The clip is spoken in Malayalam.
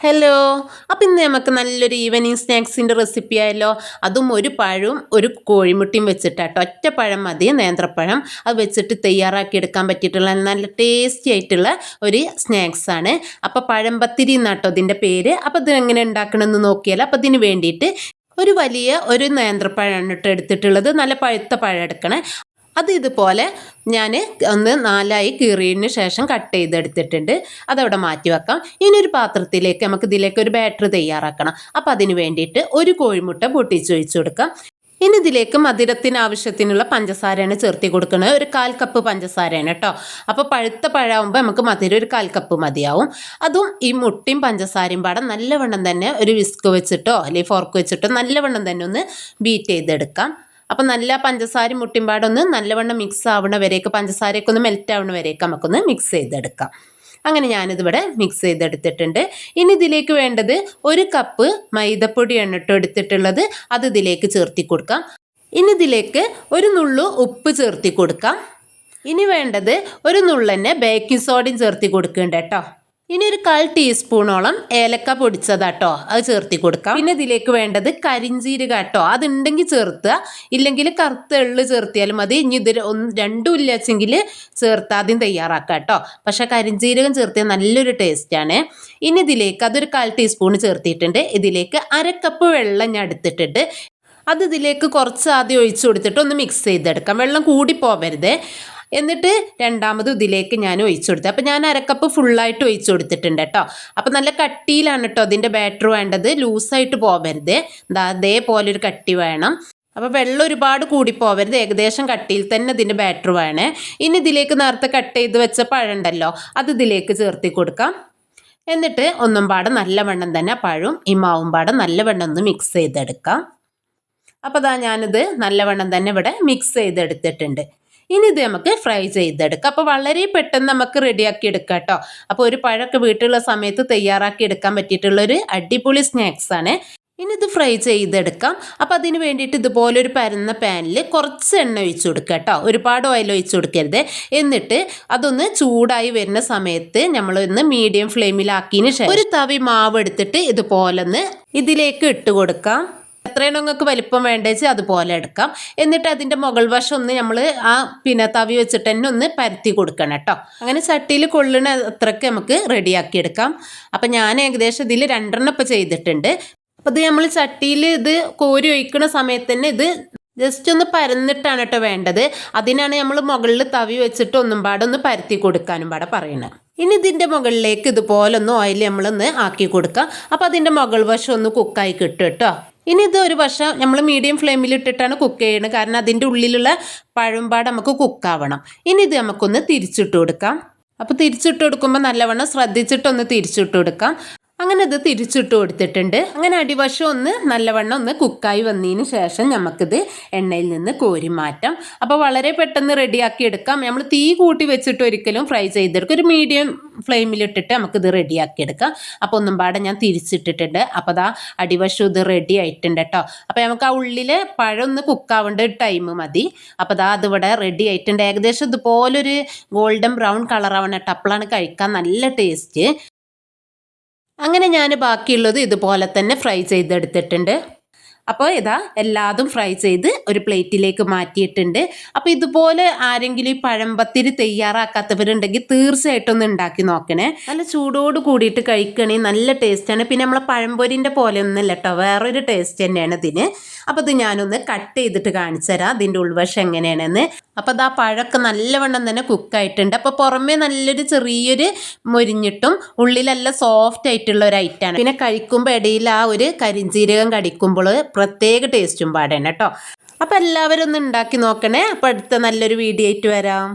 ഹലോ. അപ്പോൾ ഇന്ന് നമുക്ക് നല്ലൊരു ഈവനിങ് സ്നാക്സിൻ്റെ റെസിപ്പി ആയല്ലോ. അതും ഒരു പഴവും ഒരു കോഴിമുട്ടയും വെച്ചിട്ടാട്ടോ. ഒറ്റ പഴം മതി, നേന്ത്രപ്പഴം. അത് വെച്ചിട്ട് തയ്യാറാക്കി എടുക്കാൻ പറ്റിയിട്ടുള്ള നല്ല ടേസ്റ്റി ആയിട്ടുള്ള ഒരു സ്നാക്സാണ്. അപ്പോൾ പഴം പത്തിരി എന്നാട്ടോ ഇതിൻ്റെ പേര്. അപ്പോൾ ഇത് എങ്ങനെ ഉണ്ടാക്കണമെന്ന് നോക്കിയാൽ, അപ്പോൾ ഇതിന് വേണ്ടിയിട്ട് ഒരു നേന്ത്രപ്പഴമാണ് എടുത്തിട്ടുള്ളത്. നല്ല പഴുത്ത പഴം എടുക്കണേ. അത് ഇതുപോലെ ഞാൻ ഒന്ന് നാലായി കീറിയതിന് ശേഷം കട്ട് ചെയ്തെടുത്തിട്ടുണ്ട്. അതവിടെ മാറ്റി വെക്കാം. ഇനി ഒരു പാത്രത്തിലേക്ക് നമുക്ക് ഇതിലേക്ക് ഒരു ബാറ്റർ തയ്യാറാക്കണം. അപ്പോൾ അതിന് വേണ്ടിയിട്ട് ഒരു കോഴിമുട്ട പൊട്ടിച്ചൊഴിച്ച് കൊടുക്കാം. ഇനി ഇതിലേക്ക് മധുരത്തിന് ആവശ്യത്തിനുള്ള പഞ്ചസാരയാണ് ചേർത്തി കൊടുക്കുന്നത്. ഒരു 1/4 കപ്പ് പഞ്ചസാരയാണ് കേട്ടോ. അപ്പോൾ പഴുത്ത പഴമാകുമ്പോൾ നമുക്ക് മധുരം ഒരു 1/4 കപ്പ് മതിയാവും. അതും ഈ മുട്ടയും പഞ്ചസാരയും പാടെ നല്ലവണ്ണം തന്നെ ഒരു വിസ്ക് വെച്ചിട്ടോ അല്ലെങ്കിൽ ഫോർക്ക് വെച്ചിട്ടോ നല്ലവണ്ണം തന്നെ ഒന്ന് ബീറ്റ് ചെയ്തെടുക്കാം. അപ്പം നല്ല പഞ്ചസാരയും മുട്ടിയും പാടൊന്ന് നല്ലവണ്ണം മിക്സ് ആവണ വരേക്ക്, പഞ്ചസാരയൊക്കെ ഒന്ന് മെൽറ്റ് ആവണ വരേക്ക് നമുക്കൊന്ന് മിക്സ് ചെയ്തെടുക്കാം. അങ്ങനെ ഞാനിതിവിടെ മിക്സ് ചെയ്തെടുത്തിട്ടുണ്ട്. ഇനി ഇതിലേക്ക് വേണ്ടത് 1 കപ്പ് മൈദപ്പൊടിയാണ് കേട്ടോ എടുത്തിട്ടുള്ളത്. അത് ഇതിലേക്ക് ചേർത്തി കൊടുക്കാം. ഇനി ഇതിലേക്ക് ഒരു നുള്ളു ഉപ്പ് ചേർത്തി കൊടുക്കാം. ഇനി വേണ്ടത് ഒരു നുള്ളന്നെ ബേക്കിംഗ് സോഡയും ചേർത്തി കൊടുക്കുന്നുണ്ട് കേട്ടോ. ഇനി ഒരു 1/4 ടീസ്പൂണോളം ഏലക്ക പൊടിച്ചതാട്ടോ, അത് ചേർത്തി കൊടുക്കാം. പിന്നെ ഇതിലേക്ക് വേണ്ടത് കരിഞ്ചീരക കേട്ടോ. അതുണ്ടെങ്കിൽ ചേർത്തുക, ഇല്ലെങ്കിൽ കറുത്ത എള്ള് ചേർത്തിയാലും മതി. ഇനി ഇതിൽ രണ്ടും ഇല്ലെങ്കിൽ ചേർത്താദ്യം തയ്യാറാക്കാം കേട്ടോ. പക്ഷേ കരിഞ്ചീരകം ചേർത്തിയാൽ നല്ലൊരു ടേസ്റ്റാണ്. ഇനി ഇതിലേക്ക് അതൊരു 1/4 ടീസ്പൂൺ ചേർത്തിട്ടുണ്ട്. ഇതിലേക്ക് 1/2 കപ്പ് വെള്ളം ഞാൻ എടുത്തിട്ടുണ്ട്. അത് ഇതിലേക്ക് കുറച്ച് ആദ്യം ഒഴിച്ചു കൊടുത്തിട്ട് ഒന്ന് മിക്സ് ചെയ്തെടുക്കാം. വെള്ളം കൂടി പോവരുത്. എന്നിട്ട് രണ്ടാമത് ഇതിലേക്ക് ഞാൻ ഒഴിച്ചു കൊടുത്തത്. അപ്പോൾ ഞാൻ 1/2 കപ്പ് ഫുള്ളായിട്ട് ഒഴിച്ചു കൊടുത്തിട്ടുണ്ട് കേട്ടോ. അപ്പോൾ നല്ല കട്ടിയിലാണ് കേട്ടോ അതിൻ്റെ ബാറ്റർ വേണ്ടത്. ലൂസായിട്ട് പോവരുത്. അതേപോലെ ഒരു കട്ടി വേണം. അപ്പോൾ വെള്ളം ഒരുപാട് കൂടി പോവരുത്. ഏകദേശം കട്ടിയിൽ തന്നെ ഇതിൻ്റെ ബാറ്റർ വേണേ. ഇനി ഇതിലേക്ക് നേരത്തെ കട്ട് ചെയ്ത് വെച്ച പഴമുണ്ടല്ലോ, അത് ഇതിലേക്ക് ചേർത്തി കൊടുക്കാം. എന്നിട്ട് ഒന്നും പാടെ നല്ലവണ്ണം തന്നെ പഴവും ഈ മാവും പാടെ നല്ലവണ്ണം ഒന്ന് മിക്സ് ചെയ്തെടുക്കാം. അപ്പോൾ ഞാനിത് നല്ലവണ്ണം തന്നെ ഇവിടെ മിക്സ് ചെയ്തെടുത്തിട്ടുണ്ട്. ഇനി ഇത് നമുക്ക് ഫ്രൈ ചെയ്തെടുക്കാം. അപ്പോൾ വളരെ പെട്ടെന്ന് നമുക്ക് റെഡിയാക്കി എടുക്കാം കേട്ടോ. അപ്പോൾ ഒരു പഴമൊക്കെ വീട്ടിലുള്ള സമയത്ത് തയ്യാറാക്കി എടുക്കാൻ പറ്റിയിട്ടുള്ളൊരു അടിപൊളി സ്നാക്സാണ്. ഇനി ഇത് ഫ്രൈ ചെയ്തെടുക്കാം. അപ്പോൾ അതിന് വേണ്ടിയിട്ട് ഇതുപോലെ ഒരു പരന്ന പാനിൽ കുറച്ച് എണ്ണ ഒഴിച്ചു കൊടുക്കുക കേട്ടോ. ഒരുപാട് ഓയിൽ ഒഴിച്ചു കൊടുക്കരുത്. എന്നിട്ട് അതൊന്ന് ചൂടായി വരുന്ന സമയത്ത് നമ്മളൊന്ന് മീഡിയം ഫ്ലെയിമിലാക്കിയതിന് ശേഷം ഒരു തവി മാവ് എടുത്തിട്ട് ഇതുപോലെ ഒന്ന് ഇതിലേക്ക് ഇട്ട് കൊടുക്കാം. എത്രയാണ് നിങ്ങൾക്ക് വലിപ്പം വേണ്ടേച്ച് അതുപോലെ എടുക്കാം. എന്നിട്ട് അതിൻ്റെ മുകൾ വശം ഒന്ന് നമ്മൾ തവി വെച്ചിട്ട് തന്നെ ഒന്ന് പരത്തി കൊടുക്കണം കേട്ടോ. അങ്ങനെ ചട്ടിയിൽ കൊള്ളുന്ന അത്രയ്ക്ക് നമുക്ക് റെഡിയാക്കി എടുക്കാം. അപ്പം ഞാൻ ഏകദേശം ഇതിൽ 2 ഇപ്പോൾ ചെയ്തിട്ടുണ്ട്. അപ്പോൾ ഇത് നമ്മൾ ചട്ടിയിൽ ഇത് കോരി ഒഴിക്കുന്ന സമയത്ത് തന്നെ ഇത് ജസ്റ്റ് ഒന്ന് പരന്നിട്ടാണ് കേട്ടോ വേണ്ടത്. അതിനാണ് നമ്മൾ മുകളിൽ തവി വെച്ചിട്ട് ഒന്നും പാടെ ഒന്ന് പരത്തി കൊടുക്കാനും പാടെ പറയണത്. ഇനി ഇതിൻ്റെ മുകളിലേക്ക് ഇതുപോലെ ഒന്ന് ഓയിൽ നമ്മളൊന്ന് ആക്കി കൊടുക്കാം. അപ്പോൾ അതിൻ്റെ മുകൾ വശം ഒന്ന് കുക്കായി കിട്ടും കേട്ടോ. ഇനി ഇത് ഒരു വശം നമ്മൾ മീഡിയം ഫ്ലെയിമിൽ ഇട്ടിട്ടാണ് കുക്ക് ചെയ്യുന്നത്. കാരണം അതിൻ്റെ ഉള്ളിലുള്ള പഴംപാട് നമുക്ക് കുക്കാവണം. ഇനി ഇത് നമുക്കൊന്ന് തിരിച്ചിട്ട് കൊടുക്കാം. അപ്പോൾ തിരിച്ചിട്ട് കൊടുക്കുമ്പോൾ നല്ലവണ്ണം ശ്രദ്ധിച്ചിട്ടൊന്ന് തിരിച്ചിട്ട് കൊടുക്കാം. അങ്ങനെ ഇത് തിരിച്ചിട്ട് കൊടുത്തിട്ടുണ്ട്. അങ്ങനെ അടിവശം ഒന്ന് നല്ലവണ്ണം ഒന്ന് കുക്കായി വന്നതിന് ശേഷം നമുക്കിത് എണ്ണയിൽ നിന്ന് കോരി മാറ്റാം. അപ്പോൾ വളരെ പെട്ടെന്ന് റെഡിയാക്കി എടുക്കാം. നമ്മൾ തീ കൂട്ടി വെച്ചിട്ട് ഒരിക്കലും ഫ്രൈ ചെയ്തെടുക്കും. ഒരു മീഡിയം ഫ്ലെയിമിലിട്ടിട്ട് നമുക്കിത് റെഡിയാക്കി എടുക്കാം. അപ്പോൾ ഒന്നും പാടെ ഞാൻ തിരിച്ചിട്ടിട്ടുണ്ട്. അപ്പോൾ അടിവശം ഇത് റെഡി ആയിട്ടുണ്ട് കേട്ടോ. അപ്പോൾ നമുക്ക് ആ ഉള്ളിലെ പഴം ഒന്ന് കുക്കാവേണ്ട ടൈം മതി. അപ്പോൾ അതിവിടെ റെഡി ആയിട്ടുണ്ട്. ഏകദേശം ഇതുപോലൊരു ഗോൾഡൻ ബ്രൗൺ കളറാവണം കേട്ടോ. അപ്പോഴാണ് കഴിക്കാൻ നല്ല ടേസ്റ്റ്. അങ്ങനെ ഞാൻ ബാക്കിയുള്ളത് ഇതുപോലെ തന്നെ ഫ്രൈ ചെയ്തെടുത്തിട്ടുണ്ട്. അപ്പോൾ എല്ലാതും ഫ്രൈ ചെയ്ത് ഒരു പ്ലേറ്റിലേക്ക് മാറ്റിയിട്ടുണ്ട്. അപ്പോൾ ഇതുപോലെ ആരെങ്കിലും ഈ പഴംപത്തിരി തയ്യാറാക്കാത്തവരുണ്ടെങ്കിൽ തീർച്ചയായിട്ടും ഒന്ന് ഉണ്ടാക്കി നോക്കണേ. നല്ല ചൂടോട് കൂടിയിട്ട് കഴിക്കണേ, നല്ല ടേസ്റ്റാണ്. പിന്നെ നമ്മളെ പഴംപൊരിൻ്റെ പോലെ ഒന്നുമല്ല കേട്ടോ, വേറൊരു ടേസ്റ്റ് തന്നെയാണ് ഇതിന്. അപ്പോൾ ഇത് ഞാനൊന്ന് കട്ട് ചെയ്തിട്ട് കാണിച്ചു തരാം അതിൻ്റെ ഉൾവശം എങ്ങനെയാണെന്ന്. അപ്പോൾ പഴമൊക്കെ നല്ലവണ്ണം തന്നെ കുക്കായിട്ടുണ്ട്. അപ്പോൾ പുറമേ നല്ലൊരു ചെറിയൊരു മൊരിഞ്ഞിട്ടും ഉള്ളിലെല്ലാം സോഫ്റ്റ് ആയിട്ടുള്ള ഒരു ഐറ്റമാണ്. പിന്നെ കഴിക്കുമ്പോൾ ഇടയിൽ ആ ഒരു കരിഞ്ചീരകം കടിക്കുമ്പോൾ പ്രത്യേക ടേസ്റ്റും പാടാണ് കേട്ടോ. അപ്പോൾ എല്ലാവരും ഒന്ന് ഉണ്ടാക്കി നോക്കണേ. അപ്പോൾ അടുത്ത നല്ലൊരു വീഡിയോ ആയിട്ട് വരാം.